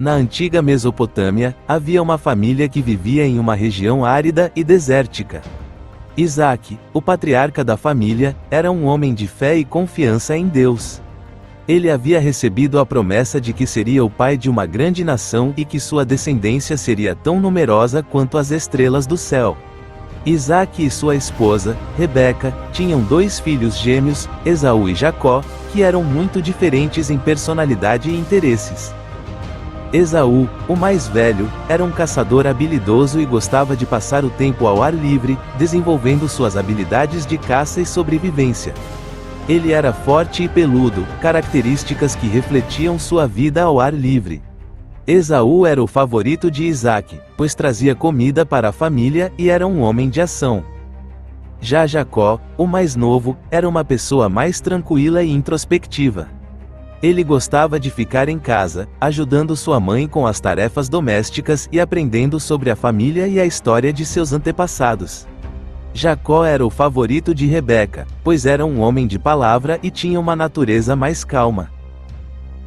Na antiga Mesopotâmia, havia uma família que vivia em uma região árida e desértica. Isaac, o patriarca da família, era um homem de fé e confiança em Deus. Ele havia recebido a promessa de que seria o pai de uma grande nação e que sua descendência seria tão numerosa quanto as estrelas do céu. Isaac e sua esposa, Rebeca, tinham 2 filhos gêmeos, Esaú e Jacó, que eram muito diferentes em personalidade e interesses. Esaú, o mais velho, era um caçador habilidoso e gostava de passar o tempo ao ar livre, desenvolvendo suas habilidades de caça e sobrevivência. Ele era forte e peludo, características que refletiam sua vida ao ar livre. Esaú era o favorito de Isaac, pois trazia comida para a família e era um homem de ação. Já Jacó, o mais novo, era uma pessoa mais tranquila e introspectiva. Ele gostava de ficar em casa, ajudando sua mãe com as tarefas domésticas e aprendendo sobre a família e a história de seus antepassados. Jacó era o favorito de Rebeca, pois era um homem de palavra e tinha uma natureza mais calma.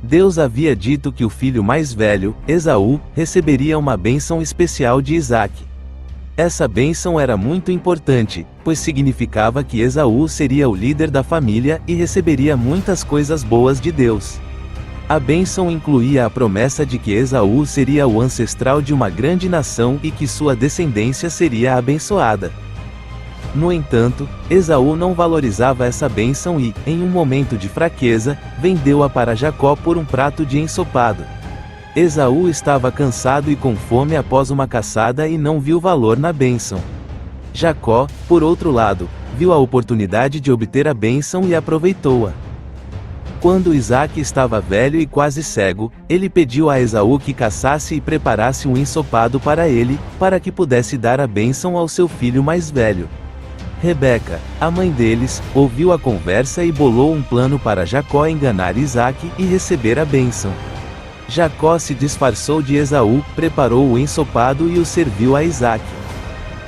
Deus havia dito que o filho mais velho, Esaú, receberia uma bênção especial de Isaac. Essa bênção era muito importante, pois significava que Esaú seria o líder da família e receberia muitas coisas boas de Deus. A bênção incluía a promessa de que Esaú seria o ancestral de uma grande nação e que sua descendência seria abençoada. No entanto, Esaú não valorizava essa bênção e, em um momento de fraqueza, vendeu-a para Jacó por um prato de ensopado. Esaú estava cansado e com fome após uma caçada e não viu valor na bênção. Jacó, por outro lado, viu a oportunidade de obter a bênção e aproveitou-a. Quando Isaac estava velho e quase cego, ele pediu a Esaú que caçasse e preparasse um ensopado para ele, para que pudesse dar a bênção ao seu filho mais velho. Rebeca, a mãe deles, ouviu a conversa e bolou um plano para Jacó enganar Isaac e receber a bênção. Jacó se disfarçou de Esaú, preparou o ensopado e o serviu a Isaac.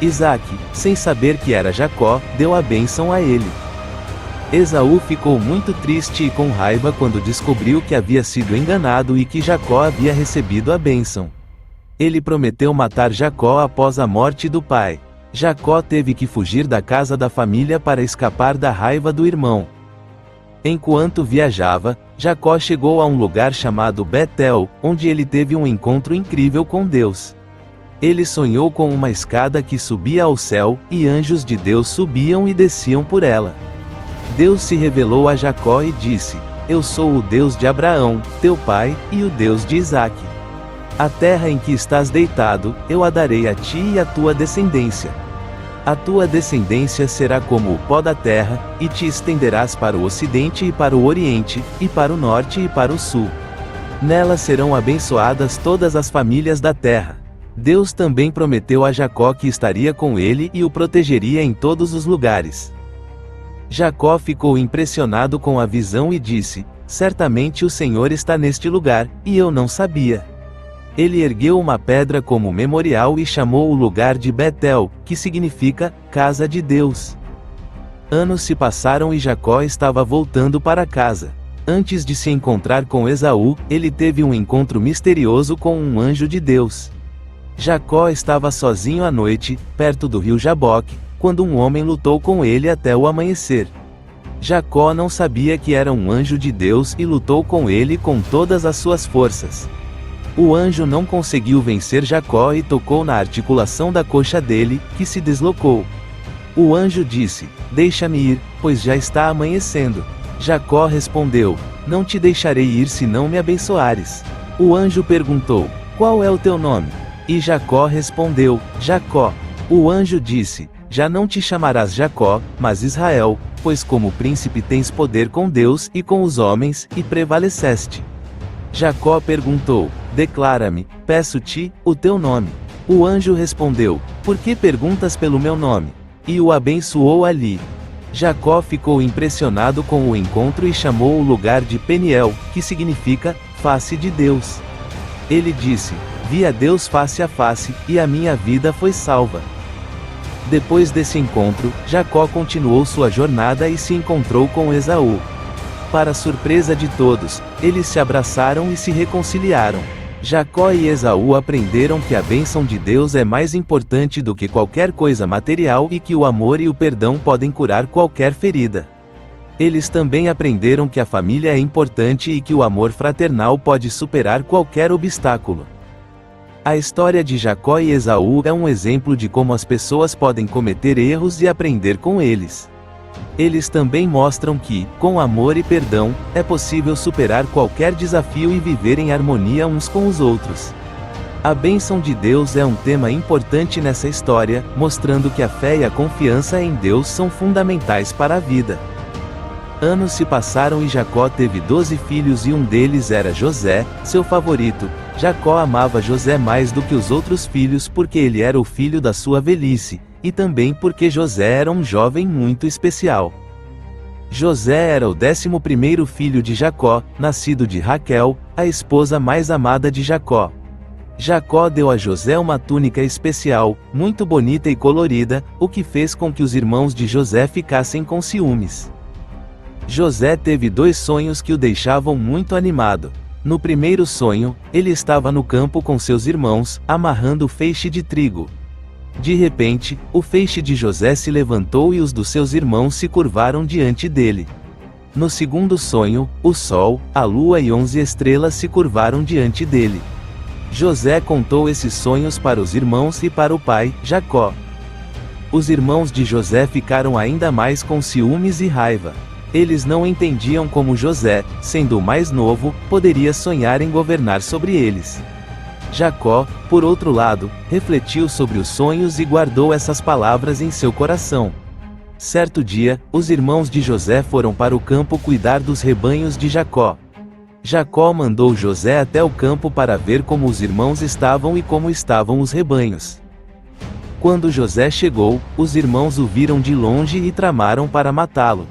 Isaac, sem saber que era Jacó, deu a bênção a ele. Esaú ficou muito triste e com raiva quando descobriu que havia sido enganado e que Jacó havia recebido a bênção. Ele prometeu matar Jacó após a morte do pai. Jacó teve que fugir da casa da família para escapar da raiva do irmão. Enquanto viajava, Jacó chegou a um lugar chamado Betel, onde ele teve um encontro incrível com Deus. Ele sonhou com uma escada que subia ao céu, e anjos de Deus subiam e desciam por ela. Deus se revelou a Jacó e disse: "Eu sou o Deus de Abraão, teu pai, e o Deus de Isaque. A terra em que estás deitado, eu a darei a ti e à tua descendência. A tua descendência será como o pó da terra, e te estenderás para o ocidente e para o oriente, e para o norte e para o sul. Nela serão abençoadas todas as famílias da terra." Deus também prometeu a Jacó que estaria com ele e o protegeria em todos os lugares. Jacó ficou impressionado com a visão e disse: "Certamente o Senhor está neste lugar, e eu não sabia." Ele ergueu uma pedra como memorial e chamou o lugar de Betel, que significa Casa de Deus. Anos se passaram e Jacó estava voltando para casa. Antes de se encontrar com Esaú, ele teve um encontro misterioso com um anjo de Deus. Jacó estava sozinho à noite, perto do rio Jaboque, quando um homem lutou com ele até o amanhecer. Jacó não sabia que era um anjo de Deus e lutou com ele com todas as suas forças. O anjo não conseguiu vencer Jacó e tocou na articulação da coxa dele, que se deslocou. O anjo disse: "Deixa-me ir, pois já está amanhecendo." Jacó respondeu: "Não te deixarei ir se não me abençoares." O anjo perguntou: "Qual é o teu nome?" E Jacó respondeu: "Jacó." O anjo disse: "Já não te chamarás Jacó, mas Israel, pois como príncipe tens poder com Deus e com os homens, e prevaleceste." Jacó perguntou: "Declara-me, peço-te, o teu nome." O anjo respondeu: "Por que perguntas pelo meu nome?" E o abençoou ali. Jacó ficou impressionado com o encontro e chamou o lugar de Peniel, que significa face de Deus. Ele disse: "Vi a Deus face a face, e a minha vida foi salva." Depois desse encontro, Jacó continuou sua jornada e se encontrou com Esaú. Para surpresa de todos, eles se abraçaram e se reconciliaram. Jacó e Esaú aprenderam que a bênção de Deus é mais importante do que qualquer coisa material e que o amor e o perdão podem curar qualquer ferida. Eles também aprenderam que a família é importante e que o amor fraternal pode superar qualquer obstáculo. A história de Jacó e Esaú é um exemplo de como as pessoas podem cometer erros e aprender com eles. Eles também mostram que, com amor e perdão, é possível superar qualquer desafio e viver em harmonia uns com os outros. A bênção de Deus é um tema importante nessa história, mostrando que a fé e a confiança em Deus são fundamentais para a vida. Anos se passaram e Jacó teve 12 filhos e um deles era José, seu favorito. Jacó amava José mais do que os outros filhos porque ele era o filho da sua velhice, e também porque José era um jovem muito especial. José era o 11º filho de Jacó, nascido de Raquel, a esposa mais amada de Jacó. Jacó deu a José uma túnica especial, muito bonita e colorida, o que fez com que os irmãos de José ficassem com ciúmes. José teve 2 sonhos que o deixavam muito animado. No primeiro sonho, ele estava no campo com seus irmãos, amarrando o feixe de trigo. De repente, o feixe de José se levantou e os dos seus irmãos se curvaram diante dele. No segundo sonho, o sol, a lua e 11 estrelas se curvaram diante dele. José contou esses sonhos para os irmãos e para o pai, Jacó. Os irmãos de José ficaram ainda mais com ciúmes e raiva. Eles não entendiam como José, sendo o mais novo, poderia sonhar em governar sobre eles. Jacó, por outro lado, refletiu sobre os sonhos e guardou essas palavras em seu coração. Certo dia, os irmãos de José foram para o campo cuidar dos rebanhos de Jacó. Jacó mandou José até o campo para ver como os irmãos estavam e como estavam os rebanhos. Quando José chegou, os irmãos o viram de longe e tramaram para matá-lo.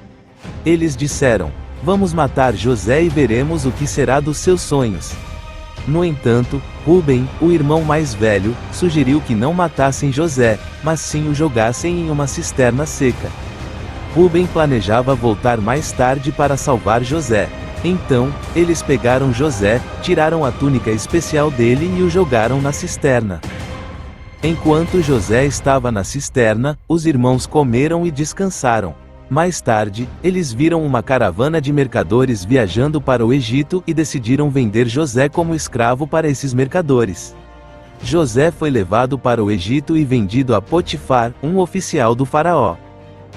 Eles disseram: "Vamos matar José e veremos o que será dos seus sonhos." No entanto, Rúben, o irmão mais velho, sugeriu que não matassem José, mas sim o jogassem em uma cisterna seca. Rúben planejava voltar mais tarde para salvar José. Então, eles pegaram José, tiraram a túnica especial dele e o jogaram na cisterna. Enquanto José estava na cisterna, os irmãos comeram e descansaram. Mais tarde, eles viram uma caravana de mercadores viajando para o Egito e decidiram vender José como escravo para esses mercadores. José foi levado para o Egito e vendido a Potifar, um oficial do faraó.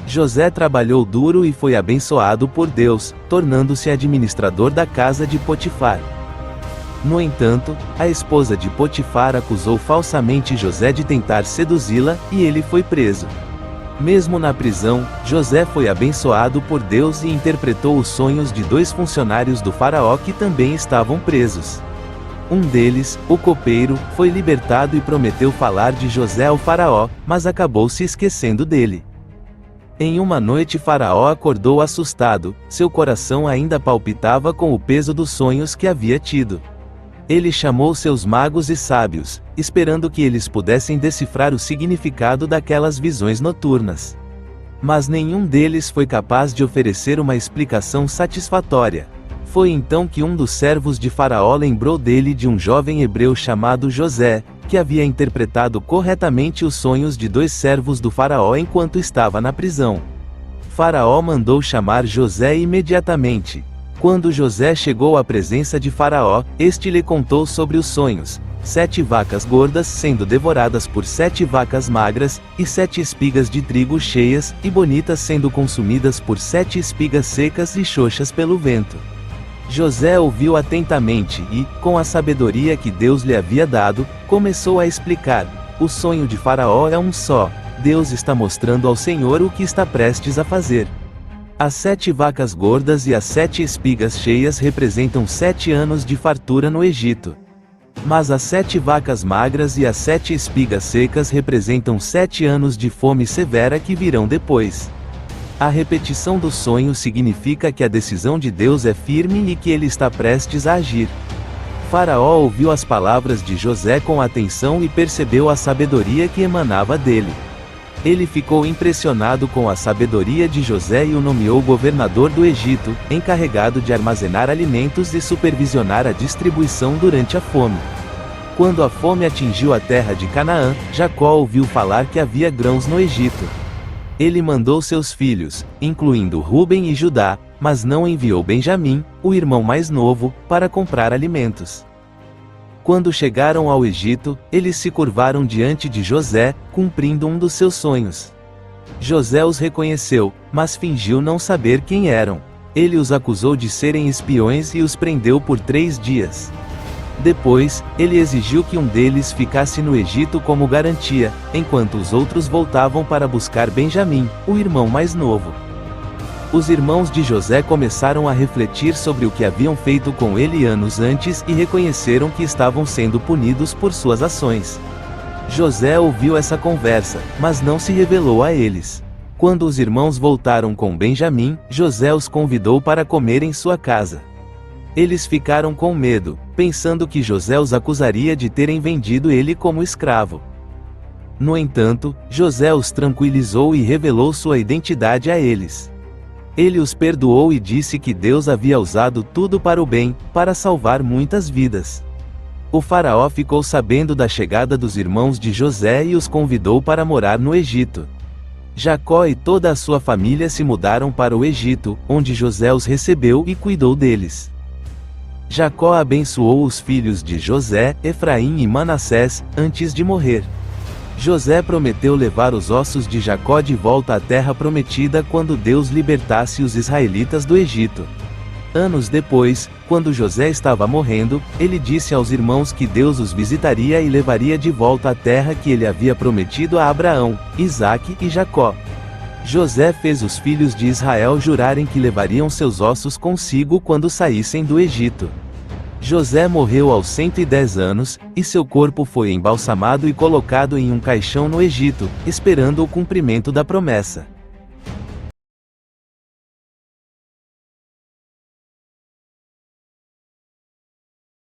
José trabalhou duro e foi abençoado por Deus, tornando-se administrador da casa de Potifar. No entanto, a esposa de Potifar acusou falsamente José de tentar seduzi-la, e ele foi preso. Mesmo na prisão, José foi abençoado por Deus e interpretou os sonhos de 2 funcionários do faraó que também estavam presos. Um deles, o copeiro, foi libertado e prometeu falar de José ao faraó, mas acabou se esquecendo dele. Em uma noite Faraó acordou assustado, seu coração ainda palpitava com o peso dos sonhos que havia tido. Ele chamou seus magos e sábios, esperando que eles pudessem decifrar o significado daquelas visões noturnas. Mas nenhum deles foi capaz de oferecer uma explicação satisfatória. Foi então que um dos servos de Faraó lembrou dele de um jovem hebreu chamado José, que havia interpretado corretamente os sonhos de 2 servos do Faraó enquanto estava na prisão. Faraó mandou chamar José imediatamente. Quando José chegou à presença de Faraó, este lhe contou sobre os sonhos: 7 vacas gordas sendo devoradas por 7 vacas magras, e 7 espigas de trigo cheias e bonitas sendo consumidas por 7 espigas secas e xoxas pelo vento. José ouviu atentamente e, com a sabedoria que Deus lhe havia dado, começou a explicar: o sonho de Faraó é um só. Deus está mostrando ao Senhor o que está prestes a fazer. As 7 vacas gordas e as 7 espigas cheias representam 7 anos de fartura no Egito. Mas as 7 vacas magras e as 7 espigas secas representam 7 anos de fome severa que virão depois. A repetição do sonho significa que a decisão de Deus é firme e que ele está prestes a agir. Faraó ouviu as palavras de José com atenção e percebeu a sabedoria que emanava dele. Ele ficou impressionado com a sabedoria de José e o nomeou governador do Egito, encarregado de armazenar alimentos e supervisionar a distribuição durante a fome. Quando a fome atingiu a terra de Canaã, Jacó ouviu falar que havia grãos no Egito. Ele mandou seus filhos, incluindo Ruben e Judá, mas não enviou Benjamim, o irmão mais novo, para comprar alimentos. Quando chegaram ao Egito, eles se curvaram diante de José, cumprindo um dos seus sonhos. José os reconheceu, mas fingiu não saber quem eram. Ele os acusou de serem espiões e os prendeu por 3 dias. Depois, ele exigiu que um deles ficasse no Egito como garantia, enquanto os outros voltavam para buscar Benjamim, o irmão mais novo. Os irmãos de José começaram a refletir sobre o que haviam feito com ele anos antes e reconheceram que estavam sendo punidos por suas ações. José ouviu essa conversa, mas não se revelou a eles. Quando os irmãos voltaram com Benjamim, José os convidou para comer em sua casa. Eles ficaram com medo, pensando que José os acusaria de terem vendido ele como escravo. No entanto, José os tranquilizou e revelou sua identidade a eles. Ele os perdoou e disse que Deus havia usado tudo para o bem, para salvar muitas vidas. O faraó ficou sabendo da chegada dos irmãos de José e os convidou para morar no Egito. Jacó e toda a sua família se mudaram para o Egito, onde José os recebeu e cuidou deles. Jacó abençoou os filhos de José, Efraim e Manassés, antes de morrer. José prometeu levar os ossos de Jacó de volta à terra prometida quando Deus libertasse os israelitas do Egito. Anos depois, quando José estava morrendo, ele disse aos irmãos que Deus os visitaria e levaria de volta à terra que ele havia prometido a Abraão, Isaque e Jacó. José fez os filhos de Israel jurarem que levariam seus ossos consigo quando saíssem do Egito. José morreu aos 110 anos, e seu corpo foi embalsamado e colocado em um caixão no Egito, esperando o cumprimento da promessa.